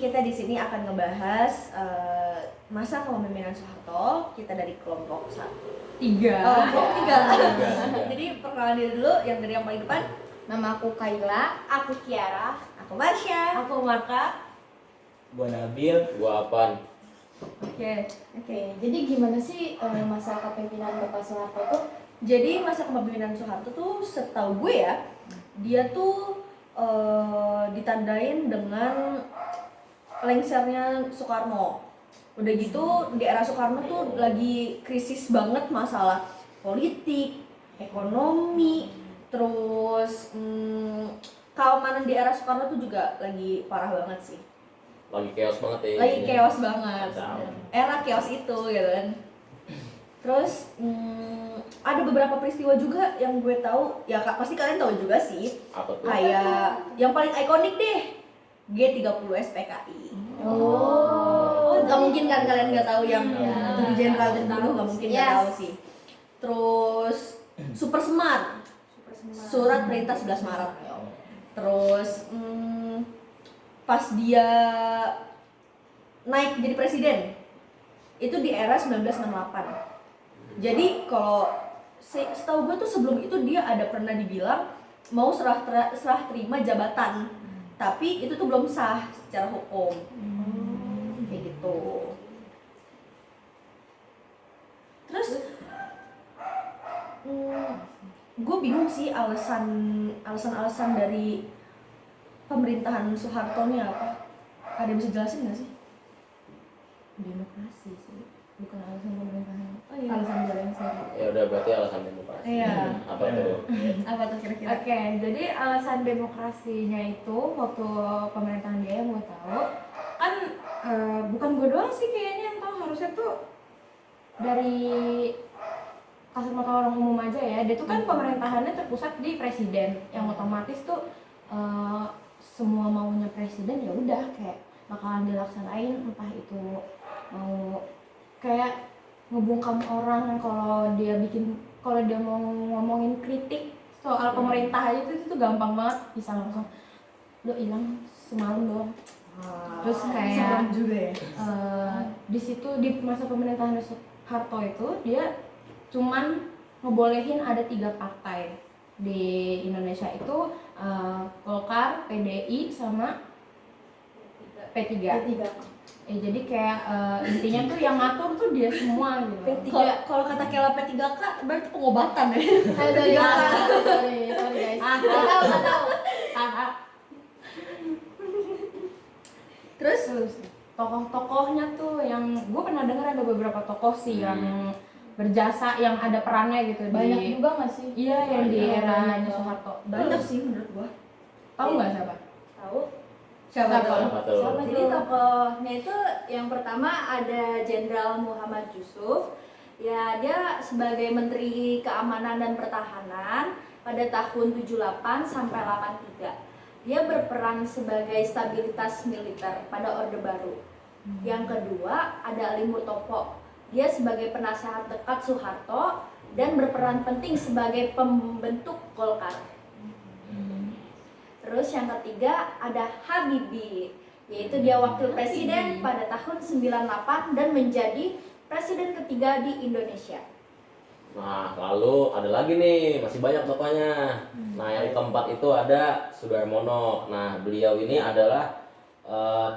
kita di sini akan ngebahas masa kepemimpinan Soeharto. Kita dari kelompok 3. kelompok 3. Jadi perkenalan diri dulu yang dari yang paling depan. Nama aku Kaila. Aku Kiara. Aku Marsha. Aku Marka. Gua Nabil. Gua Apan. Oke. Jadi gimana sih masa kepemimpinan Bapak Soeharto tuh? Jadi masa kepemimpinan Soeharto tuh setahu gue ya, dia tuh ditandain dengan lengsernya Soekarno. Udah gitu di era Soekarno tuh lagi krisis banget masalah politik, ekonomi, terus keamanan di era Soekarno tuh juga lagi parah banget sih. Lagi chaos banget ya. Lagi chaos banget. Tahu. Era chaos itu gitu kan. Terus ada beberapa peristiwa juga yang gue tahu, ya pasti kalian tahu juga sih. Apa tuh? Kayak yang paling ikonik deh, G30 SPKI. Gak mungkin kan kalian nggak tahu yang tujuh jenderal terbunuh, nggak mungkin nggak tahu sih. Terus Super Semar, surat perintah 11 Maret. Terus pas dia naik jadi presiden itu di era 1968. Jadi kalau setahu gue tuh sebelum itu dia ada pernah dibilang mau serah terima jabatan, tapi itu tuh belum sah secara hukum. Kayak gitu. Terus gue bingung sih alasan dari pemerintahan Soeharto ini apa? Ada yang bisa jelasin nggak sih? Demokrasi sih, bukan alasan pemerintahan. Oh iya. Alasan jalan sendiri. Ya udah berarti alasan demokrasi. Iya. Apa tuh? Apa tuh kira-kira? Oke, jadi alasan demokrasinya itu waktu pemerintahan dia yang gue tahu kan bukan gue doang sih kayaknya yang tahu, harusnya tuh dari kasat mata orang umum aja ya. Dia tuh kan pemerintahannya terpusat di presiden, yang otomatis tuh semua maunya presiden ya udah kayak bakalan dilaksanain, entah itu mau kayak ngebungkam orang kalau dia mau ngomongin kritik soal pemerintah aja itu gampang banget, bisa langsung lo hilang semalam doang. Terus kayak serem juga ya. Di situ di masa pemerintahan Soeharto itu dia cuman ngebolehin ada 3 partai di Indonesia itu, Golkar, PDI sama P3. Jadi kayak intinya tuh yang ngatur tuh dia semua gitu. Kalau kata Kela P3K berarti pengobatan ya. Sorry guys. Tahu. Terus Tokoh-tokohnya tuh yang gue pernah dengar ada beberapa tokoh sih yang berjasa, yang ada perannya gitu. Banyak juga nggak sih? Iya, yang di Banyak. era Soeharto. banyak sih menurut gua. Tahu nggak siapa? Tahu. Siapa tuh? Apa tuh? Jadi tokohnya itu yang pertama ada Jenderal Muhammad Yusuf. Ya, dia sebagai Menteri Keamanan dan Pertahanan pada tahun 78 sampai 83. Dia berperan sebagai stabilitas militer pada Orde Baru. Yang kedua ada Ali Murtopo. Dia sebagai penasehat dekat Soeharto dan berperan penting sebagai pembentuk Golkar. Terus yang ketiga ada Habibie, yaitu dia wakil presiden pada tahun 98 dan menjadi presiden ketiga di Indonesia. Nah, lalu ada lagi nih, masih banyak tokohnya. Nah, yang keempat itu ada Sudarmono. Nah, beliau ini adalah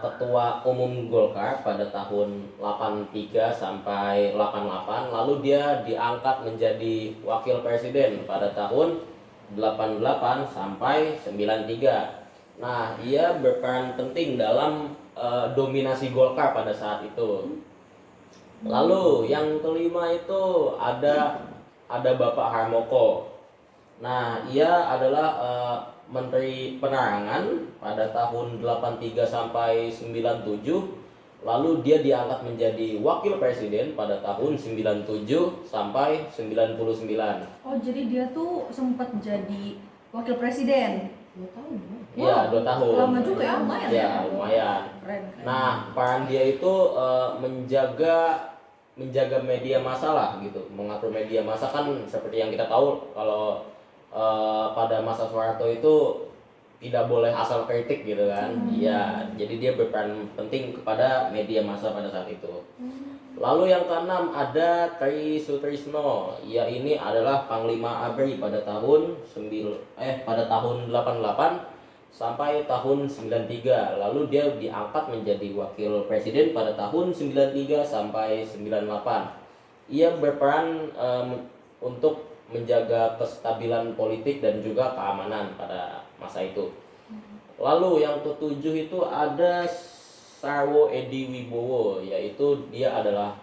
ketua umum Golkar pada tahun 83 sampai 88. Lalu dia diangkat menjadi wakil presiden pada tahun 88 sampai 93. Nah, ia berperan penting dalam dominasi Golkar pada saat itu. Lalu yang kelima itu ada Bapak Harmoko. Nah, ia adalah Menteri Penerangan pada tahun 83 sampai 97. Lalu dia diangkat menjadi wakil presiden pada tahun 97 sampai 99. Oh, jadi dia tuh sempat jadi wakil presiden. 2 tahun ya? Iya, 2 tahun. Lama juga ya, lumayan. Ya, lumayan. Keren. Nah, peran dia itu menjaga media massa lah gitu, mengatur media massa kan seperti yang kita tahu kalau pada masa Soeharto itu tidak boleh asal kritik gitu kan. Iya, jadi dia berperan penting kepada media massa pada saat itu. Lalu yang keenam ada Tri Sutrisno. Ya ini adalah Panglima ABRI pada tahun 88 sampai tahun 93. Lalu dia diangkat menjadi wakil presiden pada tahun 93 sampai 98. Ia berperan untuk menjaga kestabilan politik dan juga keamanan pada masa itu. Lalu yang ketujuh itu ada Sarwo Edi Wibowo, yaitu dia adalah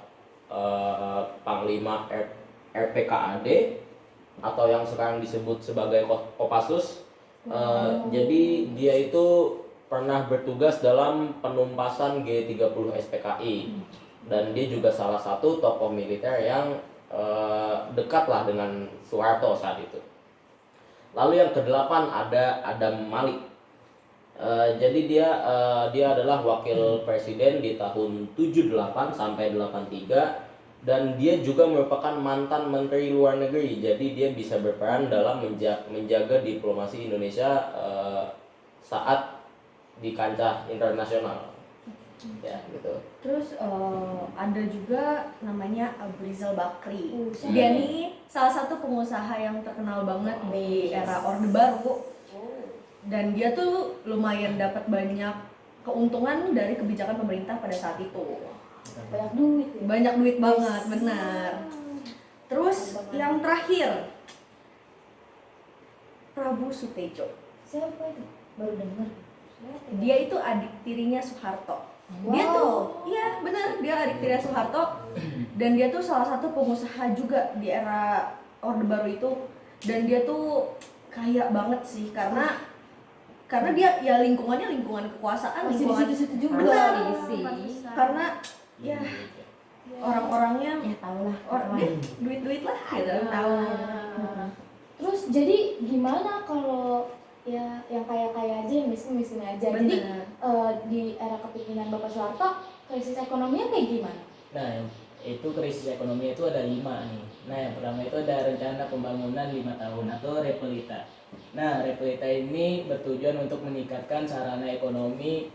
Panglima RPKAD atau yang sekarang disebut sebagai Kopassus. Jadi dia itu pernah bertugas dalam penumpasan G30 SPKI dan dia juga salah satu tokoh militer yang dekat lah dengan Soeharto saat itu. Lalu yang kedelapan ada Adam Malik. Jadi dia adalah wakil presiden di tahun 78 sampai 83 dan dia juga merupakan mantan menteri luar negeri. Jadi dia bisa berperan dalam menjaga diplomasi Indonesia saat di kancah internasional. Ya, gitu. Terus ada juga namanya Abu Rizal Bakri. Dia nih salah satu pengusaha yang terkenal banget di era Orde Baru. Dan dia tuh lumayan dapat banyak keuntungan dari kebijakan pemerintah pada saat itu. Banyak duit ya? Banyak duit banget, benar. Terus yang terakhir Prabu Sutejo. Siapa itu? Baru dengar. Dia itu adik tirinya Soeharto. Dia tuh, iya benar, dia adik tirinya Soeharto dan dia tuh salah satu pengusaha juga di era Orde Baru itu. Dan dia tuh kaya banget sih karena dia ya lingkungan kekuasaan, Masih lingkungan di situ juga. Benar. sih. Karena ya orang-orangnya Ya tau lah. dia duit lah gitu. Tahu. Terus jadi gimana kalau ya yang kaya-kaya aja, yang miskin-miskin aja? Jadi Benar. di era kepemimpinan Bapak Soeharto krisis ekonominya kayak gimana? Nah, itu krisis ekonomi itu ada 5 nih. Nah, yang pertama itu ada rencana pembangunan 5 tahun atau Repelita. Nah, Repelita ini bertujuan untuk meningkatkan sarana ekonomi,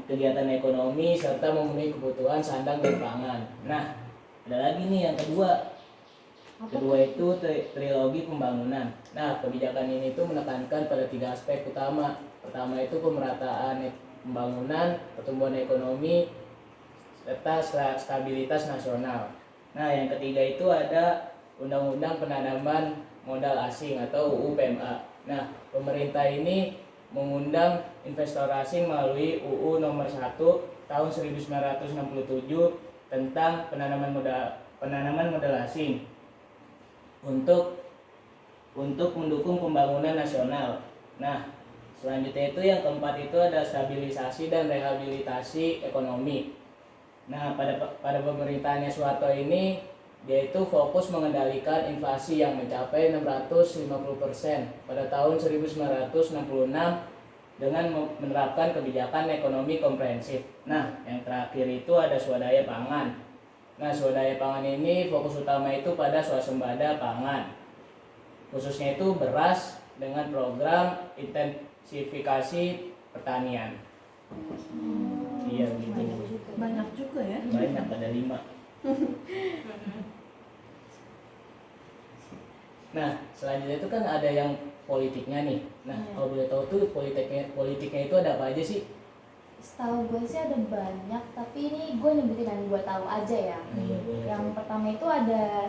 kegiatan ekonomi, serta memenuhi kebutuhan sandang dan pangan. Nah, ada lagi nih yang kedua. Kedua itu trilogi pembangunan. Nah, kebijakan ini tuh menekankan pada 3 aspek utama. Pertama itu pemerataan pembangunan, pertumbuhan ekonomi, serta stabilitas nasional. Nah, yang ketiga itu ada Undang-Undang Penanaman Modal Asing atau UU PMA. Nah, pemerintah ini mengundang investor asing melalui UU Nomor 1 Tahun 1967 tentang penanaman modal asing untuk mendukung pembangunan nasional. Nah, selanjutnya itu yang keempat itu ada stabilisasi dan rehabilitasi ekonomi. Nah, pada pemerintahannya Soeharto ini dia itu fokus mengendalikan inflasi yang mencapai 650% pada tahun 1966 dengan menerapkan kebijakan ekonomi komprehensif. Nah, yang terakhir itu ada swadaya pangan. Nah, swadaya pangan ini fokus utama itu pada swasembada pangan. Khususnya itu beras dengan program intensifikasi pertanian. Iya gitu. Banyak juga ya. Banyak, ada 5. Nah, selanjutnya itu kan ada yang politiknya nih. Nah, kalau boleh tahu tuh politiknya itu ada apa aja sih? Setahu gue sih ada banyak, tapi ini gue nyebutin yang gue tahu aja ya. Yang pertama itu ada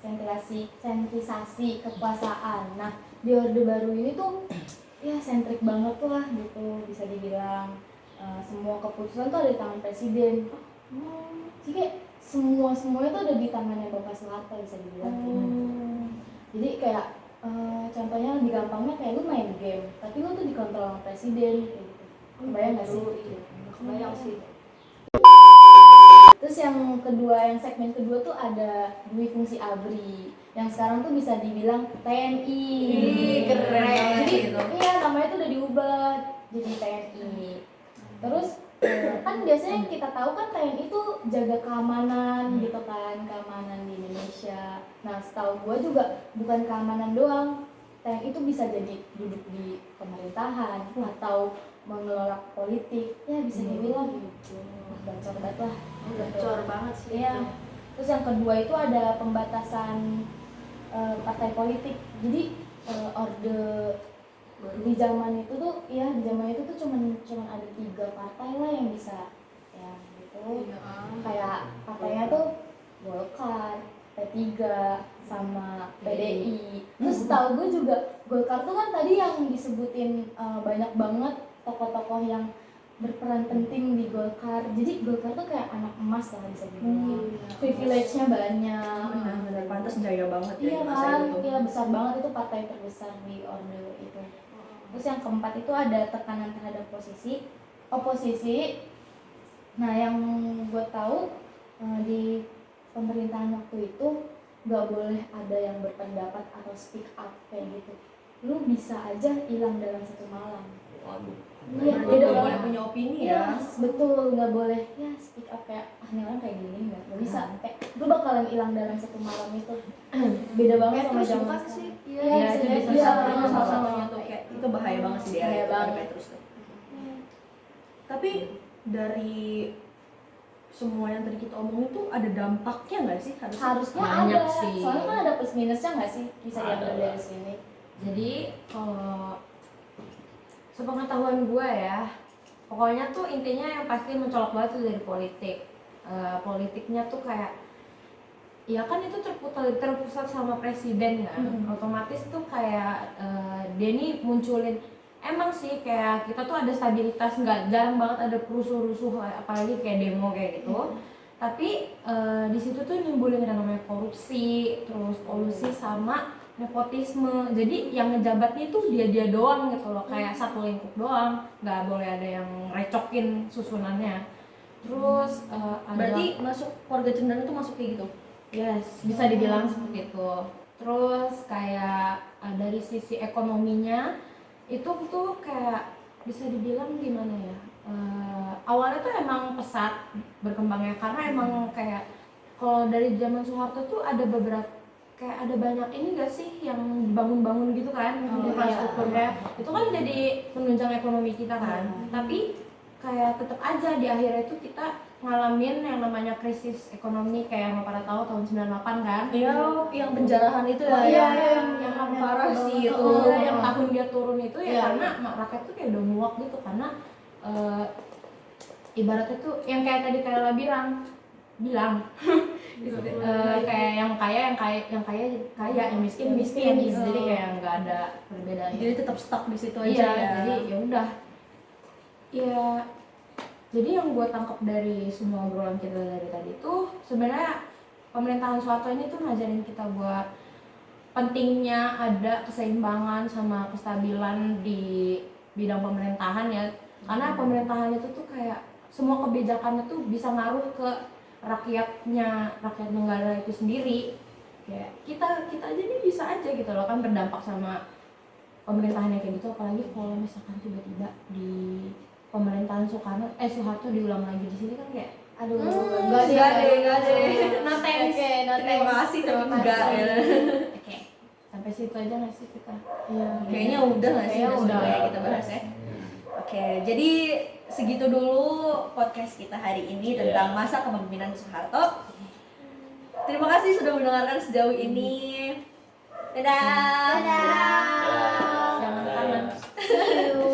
sentrisasi kekuasaan. Nah, di Orde Baru ini tuh ya sentrik banget lah gitu, bisa dibilang semua keputusan tuh ada di tangan presiden. Jadi kayak semuanya tuh ada di tangannya Bapak Soeharto, bisa dibilang gitu. Jadi kayak contohnya lebih gampangnya kayak lu main game, tapi lu tuh dikontrol sama presiden kayak gitu. Kebayang nggak sih? Kebayang sih. Terus yang kedua, yang segmen kedua tuh ada dui fungsi ABRI yang sekarang tuh bisa dibilang TNI. Keren Jadi gitu. iya, namanya tuh udah diubah jadi TNI. Terus kan biasanya yang kita tahu kan TNI itu jaga keamanan gitu kan, keamanan di Indonesia. Nah, setahu gue juga bukan keamanan doang, TNI itu bisa jadi duduk di pemerintahan atau mengelola politik, ya bisa dibilang gitu. Gacor banget lah. Gacor banget sih. Iya. Terus yang kedua itu ada pembatasan partai politik. Jadi orde di zaman itu tuh, ya di zaman itu tuh cuman ada 3 partai lah yang bisa, ya gitu. Kayak partainya tuh Golkar, P3 sama PDI. Terus tahu gue juga Golkar tuh kan tadi yang disebutin banyak banget tokoh-tokoh yang berperan penting di Golkar. Jadi Golkar tuh kayak anak emas lah bisa dibilang. Privilege-nya banyak. Benar-benar pantas jaya banget ya Iya di masa kan, itu. iya besar banget, itu partai terbesar di orde itu. Terus yang keempat itu ada tekanan terhadap oposisi. Nah yang gue tahu di pemerintahan waktu itu nggak boleh ada yang berpendapat atau speak up kayak gitu. Lu bisa aja hilang dalam 1 malam. Waduh. Iya, Dia beda udah boleh banget. punya opini Iya, ya. betul, nggak boleh ya speak up kayak ini orang kayak gini nggak bisa. Kayak lu bakalan hilang dalam 1 malam itu. Beda banget sama Petrus zaman bukan sekarang. sih? Iya, Iya, bisa itu jadi. bisa Iya, salah sama-sama. satunya tuh kayak itu bahaya banget sih di era Bahaya itu banget. Petrus tuh. Tapi dari semua yang tadi kita omongin tuh ada dampaknya nggak sih Harusnya Banyak ada. sih. Soalnya kan ada plus minusnya nggak sih? Bisa diambil Ada. dari sini. Jadi kalau sepengetahuan gue ya, pokoknya tuh intinya yang pasti mencolok banget tuh dari politik. Politiknya tuh kayak, ya kan itu terpusat sama presiden kan, otomatis tuh kayak dia nih munculin. Emang sih kayak kita tuh ada stabilitas, nggak jarang banget ada rusuh-rusuh apalagi kayak demo kayak gitu. Tapi di situ tuh nimbulin yang namanya korupsi, terus kolusi sama nepotisme. Jadi yang ngejabatnya tuh dia doang gitu loh, kayak satu lingkup doang, nggak boleh ada yang recokin susunannya. Terus ada, berarti masuk keluarga cendana itu masuk kayak gitu. yes, bisa dibilang seperti itu. Terus kayak dari sisi ekonominya itu tuh kayak bisa dibilang gimana ya, awalnya tuh emang pesat berkembangnya karena emang kayak kalau dari zaman Soeharto tuh ada beberapa kayak ada banyak ini gak sih yang dibangun-bangun gitu kan, infrastrukturnya itu kan jadi penunjang ekonomi kita kan. Tapi kayak tetap aja di akhirnya itu kita ngalamin yang namanya krisis ekonomi kayak yang pada tahu tahun 98 kan. Iya, yang penjarahan itu ya. Iya, yang parah sih itu. Yang tahun dia turun itu ya Iya. karena rakyat tuh kayak udah muak gitu karena ibaratnya tuh yang kayak tadi Kayla bilang kayak yang kaya yang miskin jadi kayak nggak ada perbedaan. Jadi tetap stuck di situ aja Iya, ya. jadi ya udah. Ya, jadi yang gue tangkap dari semua obrolan kita dari tadi tuh sebenarnya pemerintahan Soeharto ini tuh ngajarin kita buat pentingnya ada keseimbangan sama kestabilan di bidang pemerintahan ya. Karena pemerintahan itu tuh kayak semua kebijakannya tuh bisa ngaruh ke rakyat negara itu sendiri. Kayak kita aja nih bisa aja gitu loh kan berdampak sama pemerintahan yang kayak gitu, apalagi kalau misalkan tiba-tiba di pemerintahan Soeharto diulang lagi di sini kan kayak Aduh, Enggak deh. no thanks. Oke, no Terima thanks. kasih tapi Terima enggak kasih. ya. Oke, sampai situ aja nggak sih kita? Iya. Kayaknya udah nggak sih Kayaknya udah udah. ya kita bahas ya. Oke, jadi segitu dulu podcast kita hari ini tentang masa kepemimpinan Soeharto. Terima kasih sudah mendengarkan sejauh ini. Dadah. Dadah. Jangan kangen. See you.